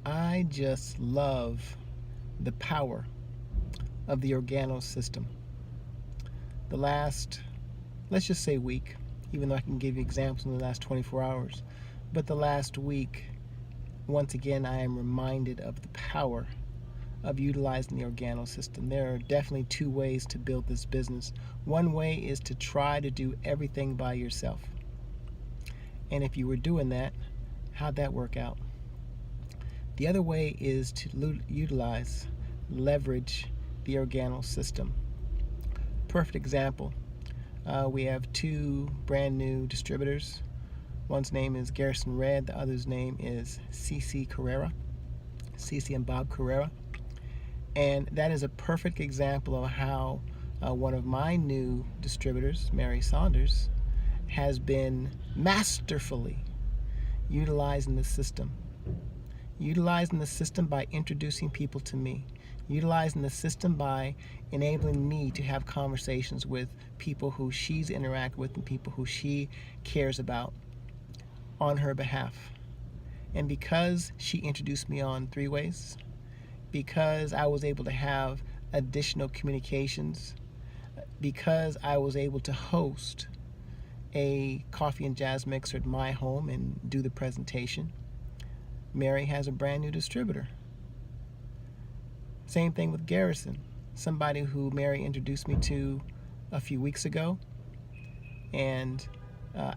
I just love the power of the organo system. The last, let's just say week, even though I can give you examples in the last 24 hours, but the last week, once again, I am reminded of the power of utilizing the organo system. There are definitely two ways to build this business. One way is to try to do everything by yourself. And if you were doing that, how'd that work out? The other way is to leverage the organo system. Perfect example. We have two brand new distributors. One's name is Garrison Red, the other's name is Cece and Bob Carrera. And that is a perfect example of how one of my new distributors, Mary Saunders, has been masterfully utilizing the system. Utilizing the system by introducing people to me. Utilizing the system by enabling me to have conversations with people who she's interacted with and people who she cares about on her behalf. And because she introduced me on three ways, because I was able to have additional communications, because I was able to host a coffee and jazz mixer at my home and do the presentation, Mary has a brand new distributor. Same thing with Garrison, somebody who Mary introduced me to a few weeks ago. And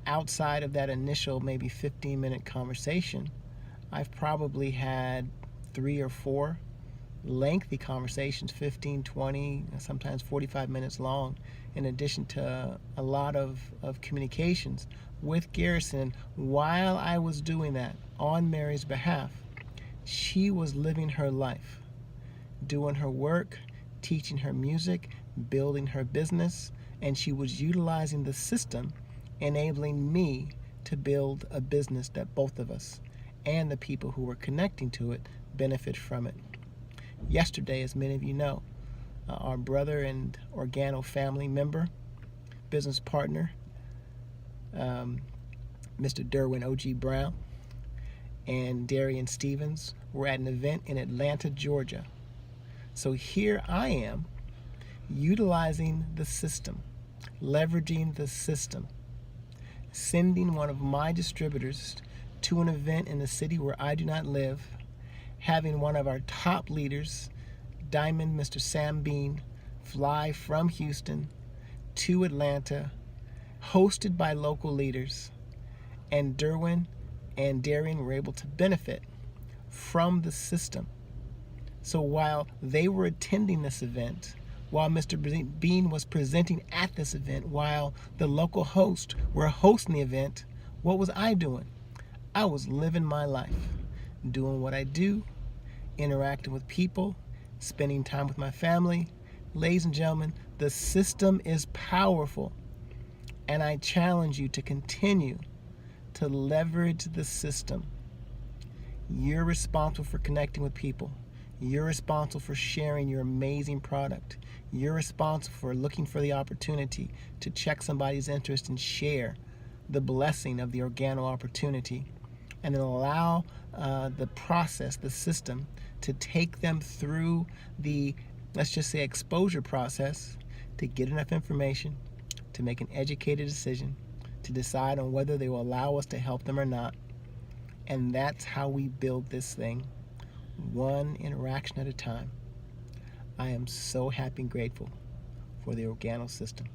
outside of that initial maybe 15-minute conversation, I've probably had 3 or 4 lengthy conversations, 15, 20, sometimes 45 minutes long, in addition to a lot of communications with Garrison. While I was doing that on Mary's behalf, she was living her life, doing her work, teaching her music, building her business, and she was utilizing the system, enabling me to build a business that both of us and the people who were connecting to it benefit from it. Yesterday, as many of you know, our brother and organo family member, business partner, Mr. Derwin O.G. Brown and Darian Stevens were at an event in Atlanta, Georgia. So here I am, utilizing the system, leveraging the system, sending one of my distributors to an event in a city where I do not live, having one of our top leaders, Diamond Mr. Sam Bean, fly from Houston to Atlanta, hosted by local leaders, and Derwin and Darian were able to benefit from the system. So while they were attending this event, while Mr. Bean was presenting at this event, while the local hosts were hosting the event, what was I doing? I was living my life, doing what I do, interacting with people, spending time with my family. Ladies and gentlemen, the system is powerful, and I challenge you to continue to leverage the system. You're responsible for connecting with people. You're responsible for sharing your amazing product. You're responsible for looking for the opportunity to check somebody's interest and share the blessing of the organo opportunity, and then allow the process, the system, to take them through the, let's just say, exposure process to get enough information to make an educated decision, to decide on whether they will allow us to help them or not. And that's how we build this thing, one interaction at a time. I am so happy and grateful for the organo system.